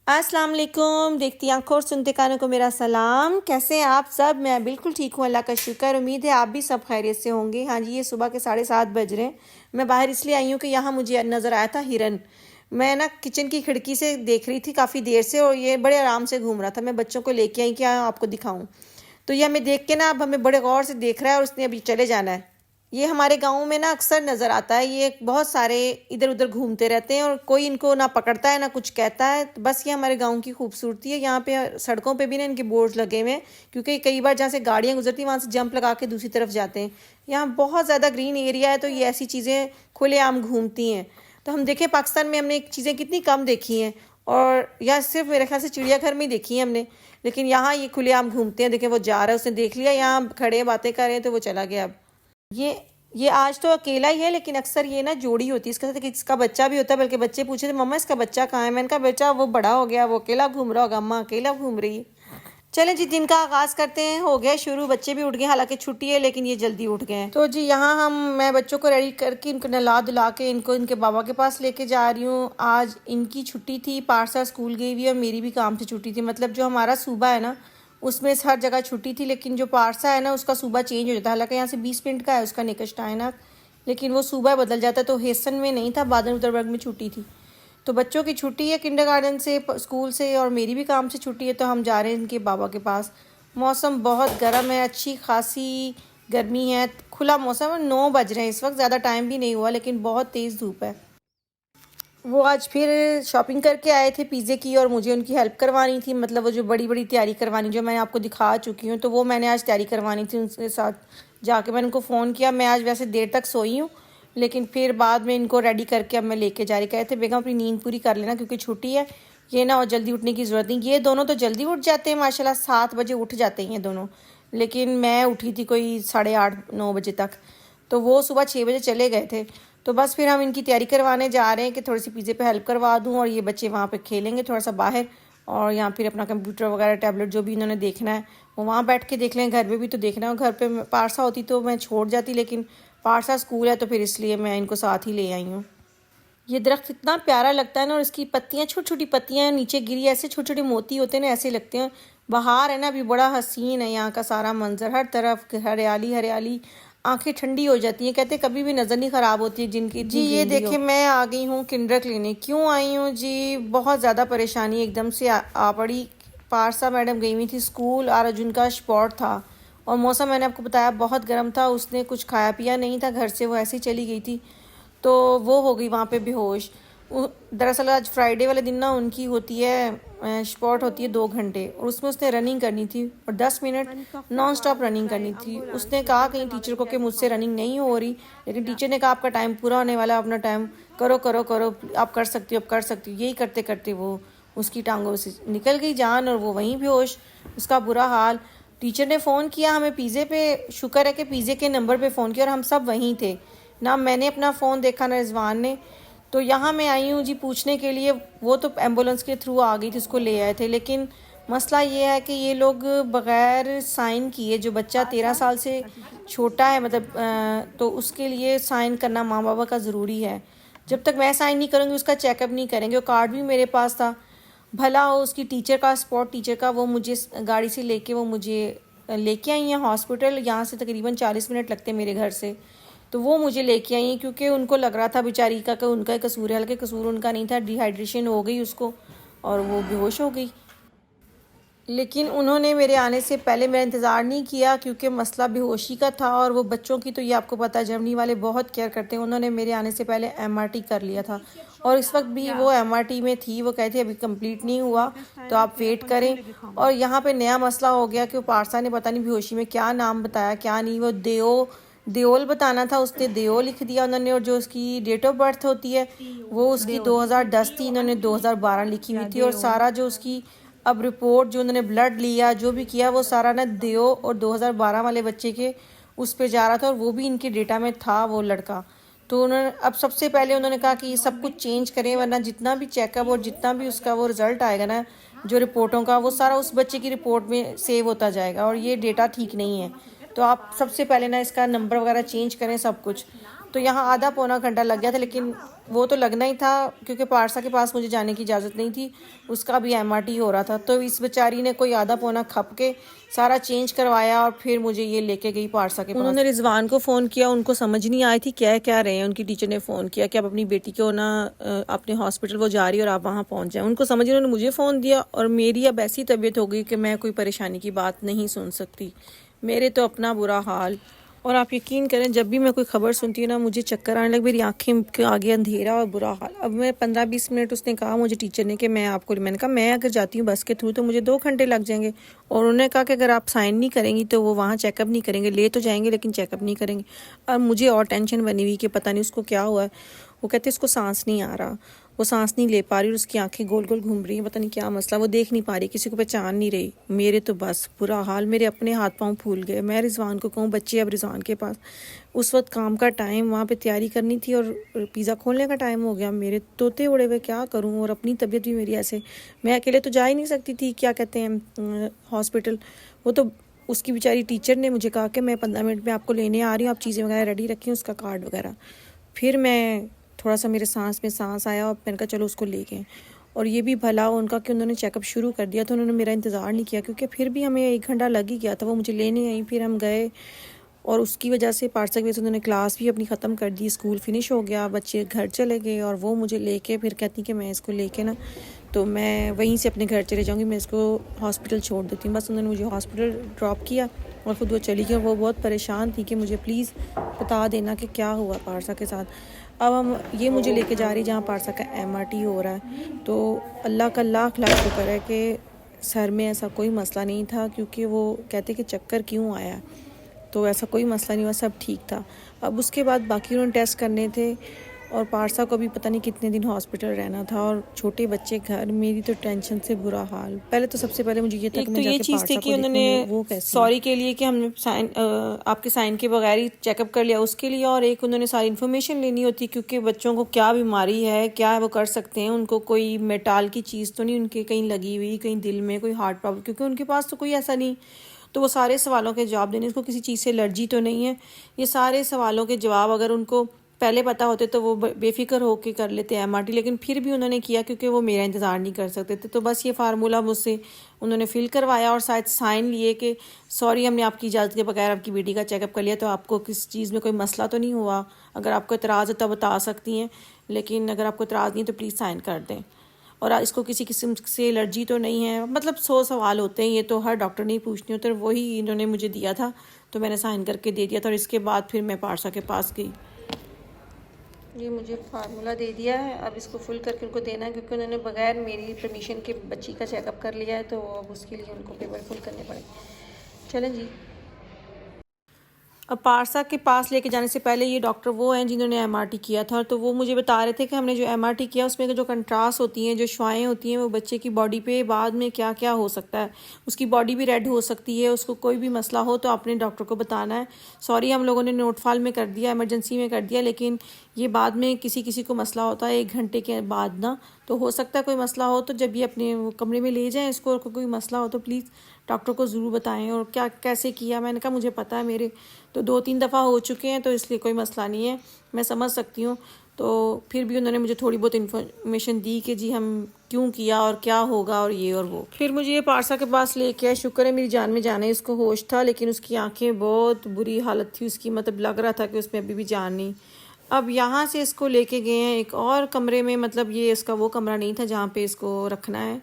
अस्सलाम वालेकुम। देखती आंखों और सुनते कानों को मेरा सलाम। कैसे हैं आप सब? मैं बिल्कुल ठीक हूँ, अल्लाह का शुक्र। उम्मीद है आप भी सब खैरियत से होंगे। हाँ जी, ये सुबह के 7:30 बज रहे हैं। मैं बाहर इसलिए आई हूँ कि यहाँ मुझे नज़र आया था हिरन। मैं ना किचन की खिड़की से देख रही थी काफ़ी देर से, और ये बड़े आराम से घूम रहा था। मैं बच्चों को लेके आई कि आपको दिखाऊँ। तो ये हमें देख के ना अब हमें बड़े गौर से देख रहा है और उसने अभी चले जाना है। ये हमारे गाँव में ना अक्सर नज़र आता है। ये बहुत सारे इधर उधर घूमते रहते हैं और कोई इनको ना पकड़ता है ना कुछ कहता है। तो बस ये हमारे गाँव की खूबसूरती है। यहाँ पे सड़कों पे भी ना इनके बोर्ड लगे हुए हैं, क्योंकि कई बार जहाँ से गाड़ियाँ गुजरती हैं वहाँ से जंप लगा के दूसरी तरफ जाते हैं। यहाँ बहुत ज़्यादा ग्रीन एरिया है, तो ये ऐसी चीज़ें खुलेआम घूमती हैं। तो हम देखें पाकिस्तान में हमने चीज़ें कितनी कम देखी हैं, और या सिर्फ मेरे ख्याल से चिड़ियाघर में ही देखी है हमने। लेकिन यहाँ ये खुलेआम घूमते हैं। देखें वो जा रहा है, उसने देख लिया, यहाँ खड़े बातें कर रहे हैं तो वो चला गया। अब ये आज तो अकेला ही है, लेकिन अक्सर ये ना जोड़ी होती है इसके साथ, इसका बच्चा भी होता है। बल्कि बच्चे पूछे थे मम्मा इसका बच्चा कहाँ है? मैंने कहा बेटा वो बड़ा हो गया, वो अकेला घूम रहा होगा, अम्मा अकेला घूम रही है। चलें जी, दिन का आगाज़ करते हैं। हो गया शुरू, बच्चे भी उठ गए, हालांकि छुट्टी है लेकिन ये जल्दी उठ गए हैं। तो जी यहाँ मैं बच्चों को रेडी करके इनको नहला धुला के इनको इनके बाबा के पास लेके जा रही हूँ। आज इनकी छुट्टी थी, पारसा स्कूल गई हुई है और मेरी भी काम से छुट्टी थी। मतलब जो हमारा सूबा है ना उसमें हर जगह छुट्टी थी, लेकिन जो पारसा है ना उसका सूबा चेंज हो जाता है। हालांकि यहाँ से 20 मिनट का है उसका निकश टाइम, लेकिन वो सूबा बदल जाता है। तो हेसन में नहीं था, बादल उदरबर्ग में छुट्टी थी। तो बच्चों की छुट्टी है किंडरगार्टन से, स्कूल से, और मेरी भी काम से छुट्टी है। तो हम जा रहे हैं इनके बाबा के पास। मौसम बहुत गर्म है, अच्छी खासी गर्मी है, खुला मौसम है। 9 बज रहे हैं इस वक्त, ज़्यादा टाइम भी नहीं हुआ, लेकिन बहुत तेज़ धूप है। वो आज फिर शॉपिंग करके आए थे पिज़्ज़े की, और मुझे उनकी हेल्प करवानी थी। मतलब वो जो बड़ी बड़ी तैयारी करवानी, जो मैंने आपको दिखा चुकी हूँ, तो वो मैंने आज तैयारी करवानी थी उनके साथ। जाके मैंने उनको फ़ोन किया। मैं आज वैसे देर तक सोई हूँ, लेकिन फिर बाद में इनको रेडी करके अब मैं लेके जा रही। कहते बेगम अपनी नींद पूरी कर लेना क्योंकि छुट्टी है, ये ना और जल्दी उठने की ज़रूरत नहीं। ये दोनों तो जल्दी उठ जाते हैं माशाल्लाह, 7 बजे उठ जाते हैं ये दोनों। लेकिन मैं उठी थी कोई 8:30-9 बजे तक, तो वो सुबह 6 बजे चले गए थे। तो बस फिर हम इनकी तैयारी करवाने जा रहे हैं कि थोड़ी सी पिज़्ज़े पे हेल्प करवा दूं, और ये बच्चे वहाँ पे खेलेंगे थोड़ा सा बाहर, और यहाँ फिर अपना कंप्यूटर वगैरह टैबलेट जो भी इन्होंने देखना है वो वहाँ बैठ के देख लें। घर पे भी तो देखना है। घर पे पारसा होती तो मैं छोड़ जाती, लेकिन पारसा स्कूल है तो फिर इसलिए मैं इनको साथ ही ले आई हूँ। ये दरख्त इतना प्यारा लगता है ना, और इसकी पत्तियाँ छोटी छोटी पत्तियाँ नीचे गिरी, ऐसे छोटे छोटे मोती होते हैं ना, ऐसे लगते हैं। बाहर है ना, अभी बड़ा हसीन है यहाँ का सारा मंजर, हर तरफ हरियाली हरियाली, आंखें ठंडी हो जाती हैं। कहते कभी भी नज़र नहीं ख़राब होती है जिनकी जी। ये देखे मैं आ गई हूँ किंडर क्लिनिक। क्यों आई हूँ जी? बहुत ज़्यादा परेशानी एकदम से आ पड़ी। पारसा मैडम गई हुई थी स्कूल, और अर्जुन का स्पॉट था, और मौसम मैंने आपको बताया बहुत गर्म था। उसने कुछ खाया पिया नहीं था घर से, वो ऐसे ही चली गई थी, तो वो हो गई वहाँ पे बेहोश। दरअसल आज फ्राइडे वाले दिन ना उनकी होती है स्पॉट होती है 2 घंटे, और उसमें उसने रनिंग करनी थी, और 10 मिनट नॉन स्टॉप रनिंग करनी थी। उसने कहा कहीं टीचर को कि मुझसे रनिंग नहीं हो रही, लेकिन टीचर ने कहा आपका टाइम पूरा होने वाला है, अपना टाइम करो करो करो, आप कर सकती हो, आप कर सकती हो। यही करते करते वो उसकी टांगों से निकल गई जान, और वो वहीं बेहोश, उसका बुरा हाल। टीचर ने फ़ोन किया हमें पिज़्ज़े पे, शुक्र है कि पिज़्ज़े के नंबर पे फ़ोन किया, और हम सब वहीं थे ना। मैंने अपना फ़ोन देखा ना रिजवान ने। तो यहाँ मैं आई हूँ जी पूछने के लिए। वो तो एम्बुलेंस के थ्रू आ गई थी, उसको ले आए थे, लेकिन मसला ये है कि ये लोग बग़ैर साइन किए, जो बच्चा 13 साल से छोटा है मतलब तो उसके लिए साइन करना माँ बाबा का ज़रूरी है। जब तक मैं साइन नहीं करूँगी उसका चेकअप नहीं करेंगे। वो कार्ड भी मेरे पास था, भला हो उसकी टीचर का, स्पॉट टीचर का, वो मुझे गाड़ी से लेके वो मुझे लेके आई हैं हॉस्पिटल। यहाँ से तकरीबन 40 मिनट लगते हैं मेरे घर से। तो वो मुझे लेके आई क्योंकि उनको लग रहा था बेचारी का कि उनका कसूर है। हालांकि कसूर उनका नहीं था, डिहाइड्रेशन हो गई उसको और वो बेहोश हो गई। लेकिन उन्होंने मेरे आने से पहले मेरा इंतज़ार नहीं किया, क्योंकि मसला बेहोशी का था, और वो बच्चों की तो ये आपको पता है जर्मनी वाले बहुत केयर करते हैं। उन्होंने मेरे आने से पहले एमआरटी कर लिया था, और इस वक्त भी वो एमआरटी में थी। वो कहते अभी कंप्लीट नहीं हुआ तो आप वेट करें। और यहाँ पे नया मसला हो गया कि वो पारसा ने पता नहीं बेहोशी में क्या नाम बताया क्या नहीं। वो देओल बताना था, उसने देओ लिख दिया उन्होंने, और जो उसकी डेट ऑफ बर्थ होती है वो उसकी 2010 थी, इन्होंने 2012 लिखी हुई थी। और सारा जो उसकी अब रिपोर्ट जो उन्होंने ब्लड लिया जो भी किया वो सारा ना देओ और 2012 वाले बच्चे के उस पे जा रहा था, और वो भी इनके डेटा में था वो लड़का। तो उन्होंने अब सबसे पहले उन्होंने कहा कि ये सब कुछ चेंज करें, वरना जितना भी चेकअप और जितना भी उसका वो रिज़ल्ट आएगा ना जो रिपोर्टों का, वो सारा उस बच्चे की रिपोर्ट में सेव होता जाएगा, और ये डेटा ठीक नहीं है। तो आप सबसे पहले ना इसका नंबर वगैरह चेंज करें सब कुछ। तो यहाँ आधा पौना घंटा लग गया था, लेकिन वो तो लगना ही था क्योंकि पारसा के पास मुझे जाने की इजाज़त नहीं थी, उसका भी एमआरटी हो रहा था। तो इस बेचारी ने कोई आधा पौना खप के सारा चेंज करवाया और फिर मुझे ये लेके गई पारसा के पास। उन्होंने रिजवान को फ़ोन किया, उनको समझ नहीं आई थी क्या क्या रहे हैं। उनकी टीचर ने फ़ोन किया कि आप अपनी बेटी को ना अपने हॉस्पिटल वो जा रही है और आप वहाँ पहुँच जाएँ। उनको समझ, उन्होंने मुझे फ़ोन दिया और मेरी अब ऐसी तबीयत हो गई कि मैं कोई परेशानी की बात नहीं सुन सकती। मेरे तो अपना बुरा हाल। और आप यकीन करें, जब भी मैं कोई ख़बर सुनती हूँ ना मुझे चक्कर आने लग, मेरी आंखें के आगे अंधेरा और बुरा हाल। अब मैं 15-20 मिनट, उसने कहा मुझे टीचर ने कि मैंने कहा मैं अगर जाती हूँ बस के थ्रू तो मुझे 2 घंटे लग जाएंगे। और उन्होंने कहा कि अगर आप साइन नहीं करेंगी तो वो वहाँ चेकअप नहीं करेंगे, ले तो जाएंगे लेकिन चेकअप नहीं करेंगे। अब मुझे और टेंशन बनी हुई कि पता नहीं उसको क्या हुआ है। वो कहते इसको सांस नहीं आ रहा, वो सांस नहीं ले पा रही और उसकी आंखें गोल गोल घूम रही हैं, पता नहीं क्या मसला, वो देख नहीं पा रही, किसी को पहचान नहीं रही। मेरे तो बस बुरा हाल, मेरे अपने हाथ पांव फूल गए। मैं रिजवान को कहूँ बच्चे अब रिजवान के पास, उस वक्त काम का टाइम, वहाँ पे तैयारी करनी थी और पिज़्ज़ा खोलने का टाइम हो गया। मेरे तोते उड़े हुए, क्या करूँ। और अपनी तबीयत भी मेरी ऐसे, मैं अकेले तो जा ही नहीं सकती थी, क्या कहते हैं हॉस्पिटल। वो तो उसकी बेचारी टीचर ने मुझे कहा कि मैं 15 मिनट में आपको लेने आ रही हूँ, आप चीज़ें वगैरह रेडी रखें, उसका कार्ड वगैरह। फिर मैं थोड़ा सा, मेरे सांस में सांस आया और मैंने कहा चलो उसको ले गए। और ये भी भला उनका कि उन्होंने चेकअप शुरू कर दिया, तो उन्होंने मेरा इंतज़ार नहीं किया, क्योंकि फिर भी हमें 1 घंटा लग ही गया था। वो मुझे लेने आई, फिर हम गए और उसकी वजह से पार्सा की वजह से उन्होंने क्लास भी अपनी ख़त्म कर दी, स्कूल फिनिश हो गया, बच्चे घर चले गए। और वो मुझे लेके फिर कहती कि मैं इसको लेके ना तो मैं वहीं से अपने घर चले जाऊँगी, मैं इसको हॉस्पिटल छोड़ देती हूँ। बस उन्होंने मुझे हॉस्पिटल ड्रॉप किया और ख़ुद वो चली गई। वो बहुत परेशान थी कि मुझे प्लीज़ बता देना कि क्या हुआ पारसा के साथ। अब हम ये मुझे लेके जा रही जहाँ पारसा का एमआरटी हो रहा है। तो अल्लाह का लाख लाख शुक्र है कि सर में ऐसा कोई मसला नहीं था, क्योंकि वो कहते कि चक्कर क्यों आया, तो ऐसा कोई मसला नहीं हुआ, सब ठीक था। अब उसके बाद बाकी उन्होंने टेस्ट करने थे और पारसा को भी पता नहीं कितने दिन हॉस्पिटल रहना था और छोटे बच्चे घर, मेरी तो टेंशन से बुरा हाल। पहले तो सबसे पहले मुझे ये था कि मैं जाके पारसा को देखूं वो कैसी है। सॉरी के लिए कि हमने साइन आपके साइन के बगैर ही चेकअप कर लिया, उसके लिए। और एक उन्होंने सारी इन्फॉर्मेशन लेनी होती, क्योंकि बच्चों को क्या बीमारी है, क्या है वो कर सकते हैं, उनको कोई मेटाल की चीज़ तो नहीं उनके कहीं लगी हुई, कहीं दिल में कोई हार्ट प्रॉब्लम, क्योंकि उनके पास तो कोई ऐसा नहीं। तो वो सारे सवालों के जवाब देने, उसको किसी चीज़ से एलर्जी तो नहीं है, ये सारे सवालों के जवाब अगर उनको पहले पता होते तो वो बेफिक्र होके कर लेते हैं एमआरटी। लेकिन फिर भी उन्होंने किया क्योंकि वो मेरा इंतज़ार नहीं कर सकते थे। तो बस ये फार्मूला मुझसे उन्होंने फिल करवाया और शायद साइन लिए कि सॉरी हमने आपकी इजाज़त के बगैर आपकी बेटी का चेकअप कर लिया, तो आपको किस चीज़ में कोई मसला तो नहीं हुआ, अगर आपको एतराज़ है तब बता सकती हैं, लेकिन अगर आपको एतराज़ नहीं तो प्लीज़ साइन कर दें। और इसको किसी किस्म से एलर्जी तो नहीं है। मतलब 100 सवाल होते हैं, ये तो हर डॉक्टर नहीं पूछनी होते, वही इन्होंने मुझे दिया था तो मैंने साइन करके दे दिया था। और इसके बाद फिर मैं पारसा के पास गई। ये मुझे फार्मूला दे दिया है, अब इसको फुल करके उनको देना है, क्योंकि उन्होंने बगैर मेरी परमिशन के बच्ची का चेकअप कर लिया है, तो अब उसके लिए उनको पेपर फुल करने पड़े। चलें जी। अब पारसा के पास लेके जाने से पहले ये डॉक्टर वो हैं जिन्होंने एमआरटी किया था, तो वो मुझे बता रहे थे कि हमने जो एमआरटी किया उसमें जो कंट्रास्ट होती हैं, जो शुआएं होती हैं, वो बच्चे की बॉडी पे बाद में क्या क्या हो सकता है। उसकी बॉडी भी रेड हो सकती है, उसको कोई भी मसला हो तो आपने डॉक्टर को बताना है। सॉरी हम लोगों ने नोट फाल में कर दिया, इमरजेंसी में कर दिया, लेकिन ये बाद में किसी किसी को मसला होता है 1 घंटे के बाद ना, तो हो सकता है कोई मसला हो, तो जब ये अपने कमरे में ले जाएं इसको, कोई मसला हो तो प्लीज़ डॉक्टर को ज़रूर बताएं। और क्या कैसे किया, मैंने कहा मुझे पता है, मेरे तो 2-3 दफ़ा हो चुके हैं, तो इसलिए कोई मसला नहीं है, मैं समझ सकती हूँ। तो फिर भी उन्होंने मुझे थोड़ी बहुत इन्फॉर्मेशन दी कि जी हम क्यों किया और क्या होगा और ये और वो। फिर मुझे ये पारसा के पास लेके आए, शुक्र है मेरी जान में जाने, उसको होश था, लेकिन उसकी आंखें बहुत बुरी हालत थी उसकी, मतलब लग रहा था कि उसमें अभी भी जान नहीं। अब यहाँ से इसको लेके गए हैं एक और कमरे में, मतलब ये इसका वो कमरा नहीं था जहाँ पे इसको रखना है,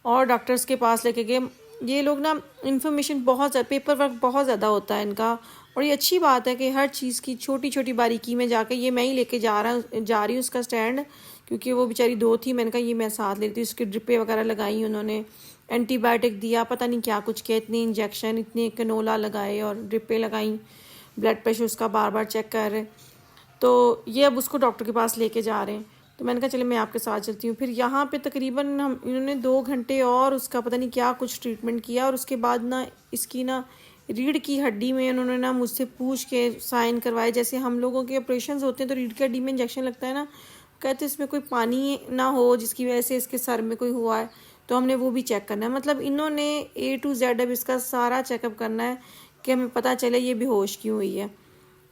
और डॉक्टर्स के पास लेके गए। ये लोग ना इन्फॉर्मेशन बहुत ज़्यादा, पेपर वर्क बहुत ज़्यादा होता है इनका, और ये अच्छी बात है कि हर चीज़ की छोटी छोटी बारीकी में जाके, ये मैं ही लेके जा रही हूँ उसका स्टैंड, क्योंकि वो बेचारी 2 थी, मैंने कहा ये मैं साथ लेती हूँ। उसकी ड्रिपें वगैरह लगाई उन्होंने, एंटीबायोटिक दिया, पता नहीं क्या कुछ किया, इतने इंजेक्शन, इतने कैनोला लगाए और ड्रिपें लगाई, ब्लड प्रेशर उसका बार बार चेक कर रहे। तो ये अब उसको डॉक्टर के पास लेके जा रहे हैं, तो मैंने कहा चले मैं आपके साथ चलती हूँ। फिर यहाँ पे तकरीबन हम इन्होंने 2 घंटे और उसका पता नहीं क्या कुछ ट्रीटमेंट किया, और उसके बाद ना इसकी ना रीढ़ की हड्डी में उन्होंने ना मुझसे पूछ के साइन करवाए, जैसे हम लोगों के ऑपरेशन होते हैं तो रीढ़ की हड्डी में इंजेक्शन लगता है ना, कहते इसमें कोई पानी ना हो जिसकी वजह से इसके सर में कोई हुआ है, तो हमने वो भी चेक करना है। मतलब इन्होंने A to Z अब इसका सारा चेकअप करना है कि हमें पता चले ये बेहोश क्यों हुई है।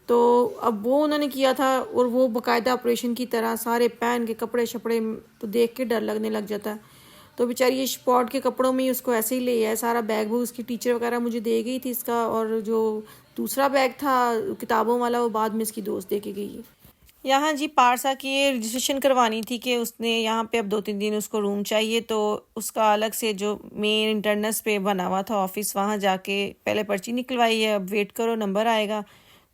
तो अब वो उन्होंने किया था और वो बाकायदा ऑपरेशन की तरह सारे पहन के कपड़े शपड़े, तो देख के डर लगने लग जाता है। तो बेचारी ये स्पॉट के कपड़ों में ही उसको ऐसे ही ले आया। सारा बैग वो उसकी टीचर वगैरह मुझे दे गई थी इसका, और जो दूसरा बैग था किताबों वाला वो बाद में इसकी दोस्त दे के गई है। यहाँ जी पारसा की रजिस्ट्रेशन करवानी थी कि उसने यहाँ पे अब 2-3 दिन उसको रूम चाहिए, तो उसका अलग से जो मेन इंटरनेट पे बना हुआ था ऑफिस, वहाँ जाके पहले पर्ची निकलवाई है। अब वेट करो, नंबर आएगा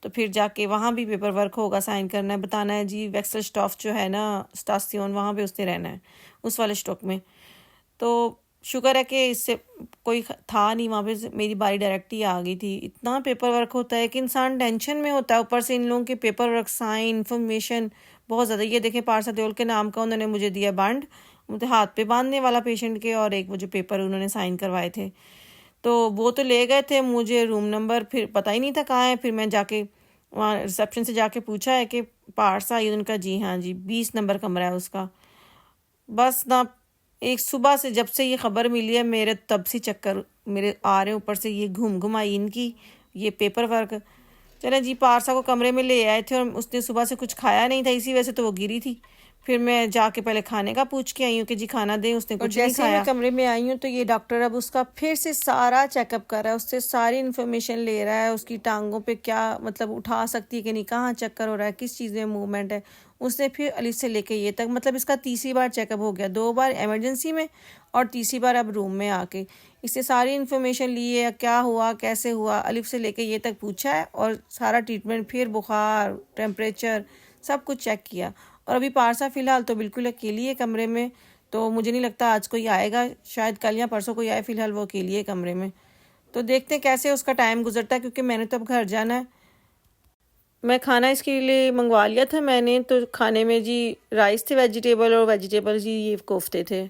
तो फिर जाके वहाँ भी पेपर वर्क होगा, साइन करना है, बताना है जी वैक्सल स्टॉफ जो है ना स्टासियोन, वहाँ पे उसने रहना है उस वाले स्टॉक में। तो शुक्र है कि इससे कोई था नहीं वहाँ पे, मेरी बारी डायरेक्ट ही आ गई थी। इतना पेपर वर्क होता है कि इंसान टेंशन में होता है, ऊपर से इन लोगों के पेपर वर्क, साइन, इन्फॉर्मेशन बहुत ज़्यादा। ये देखें पारसा देओल के नाम का उन्होंने मुझे दिया बांड, मुझे हाथ पे बांधने वाला पेशेंट के, और एक वो जो पेपर उन्होंने साइन करवाए थे, तो वो तो ले गए थे। मुझे रूम नंबर फिर पता ही नहीं था कहाँ है। फिर मैं जाके वहाँ रिसेप्शन से जाके पूछा है कि पारसा आई, उनका जी हाँ जी 20 नंबर कमरा है उसका। बस ना, एक सुबह से जब से ये ख़बर मिली है मेरे तब से चक्कर मेरे आ रहे हैं ऊपर से, ये घुम आई इनकी ये पेपर वर्क। चले जी पारसा को कमरे में ले आए थे और उसने सुबह से कुछ खाया नहीं था, इसी वजह से तो वो गिरी थी। फिर मैं जाके पहले खाने का पूछ के आई हूँ कि जी खाना दें, उसने कुछ नहीं खाया। मैं कमरे में आई हूँ तो ये डॉक्टर अब उसका फिर से सारा चेकअप कर रहा है, उससे सारी इन्फॉर्मेशन ले रहा है, उसकी टांगों पे क्या मतलब उठा सकती है कि नहीं, कहाँ चक्कर हो रहा है, किस चीज़ में मूवमेंट है। उसने फिर अलिफ से लेके ये तक, मतलब इसका तीसरी बार चेकअप हो गया, 2 बार इमरजेंसी में और तीसरी बार अब रूम में आके इससे सारी इन्फॉर्मेशन ली है, क्या हुआ कैसे हुआ, अलिफ से लेके ये तक पूछा है, और सारा ट्रीटमेंट, फिर बुखार, टेम्परेचर, सब कुछ चेक किया। और अभी पारसा फ़िलहाल तो बिल्कुल अकेली है कमरे में, तो मुझे नहीं लगता आज कोई आएगा, शायद कल या परसों कोई आए। फ़िलहाल वो अकेली है कमरे में, तो देखते हैं कैसे उसका टाइम गुजरता है, क्योंकि मैंने तो अब घर जाना है। मैं खाना इसके लिए मंगवा लिया था मैंने, तो खाने में जी राइस थे वेजिटेबल, और वेजिटेबल जी ये कोफ्ते थे।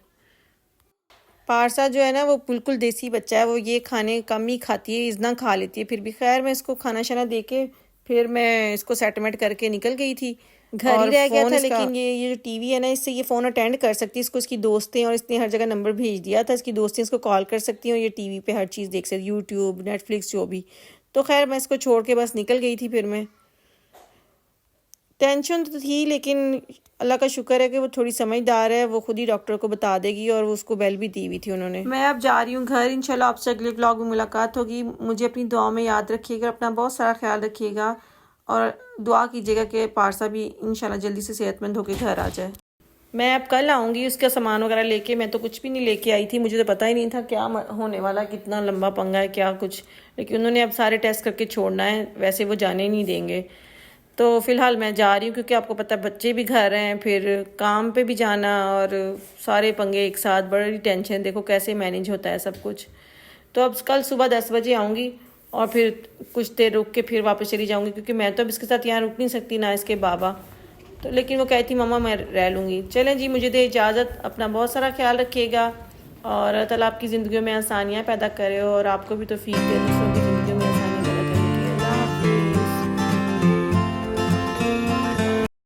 पारसा जो है ना वो बिल्कुल देसी बच्चा है, वो ये खाने कम ही खाती है, इतना खा लेती है फिर भी। खैर मैं इसको खाना शाना दे के फिर मैं इसको सेटलमेंट करके निकल गई थी, घर ही रह गया था। लेकिन ये जो टीवी है ना, इससे ये फ़ोन अटेंड कर सकती है, इसको इसकी दोस्तें, और इसने हर जगह नंबर भेज दिया था, इसकी दोस्तें इसको कॉल कर सकती हैं और ये टीवी पे हर चीज़ देख सकती, यूट्यूब, नेटफ्लिक्स, जो भी। तो खैर मैं इसको छोड़ के बस निकल गई थी। फिर मैं टेंशन तो थी, लेकिन अल्लाह का शुक्र है कि वो थोड़ी समझदार है, वो खुद ही डॉक्टर को बता देगी, और वो उसको बेल भी दी हुई थी उन्होंने। मैं अब जा रही हूँ घर, इंशाल्लाह आपसे अगले व्लॉग में मुलाकात होगी। मुझे अपनी दुआ में याद रखिएगा, अपना बहुत सारा ख्याल रखिएगा, और दुआ कीजिएगा कि पारसा भी इंशाल्लाह जल्दी से सेहतमंद होकर घर आ जाए। मैं अब कल आऊँगी उसका सामान वगैरह लेके। मैं तो कुछ भी नहीं लेके आई थी, मुझे तो पता ही नहीं था क्या होने वाला, कितना लंबा पंगा है क्या कुछ, लेकिन उन्होंने अब सारे टेस्ट करके छोड़ना है, वैसे वो जाने नहीं देंगे। तो फ़िलहाल मैं जा रही हूँ, क्योंकि आपको पता है बच्चे भी घर हैं, फिर काम पे भी जाना, और सारे पंगे एक साथ, बड़ी टेंशन, देखो कैसे मैनेज होता है सब कुछ। तो अब कल सुबह 10 बजे आऊँगी, और फिर कुछ देर रुक के फिर वापस चली जाऊँगी, क्योंकि मैं तो अब इसके साथ यहाँ रुक नहीं सकती, ना इसके बाबा। तो लेकिन वो कहती मम्मा मैं रह लूँगी। चलें जी, मुझे दे इजाज़त, अपना बहुत सारा ख्याल रखिएगा, और अल्लाह ताला आपकी ज़िंदगी में आसानियाँ पैदा करे, और आपको भी तौफीक दे दूसरों की ज़िंदगी में आसानियाँ पैदा करने की। अल्लाह हाफ़िज़।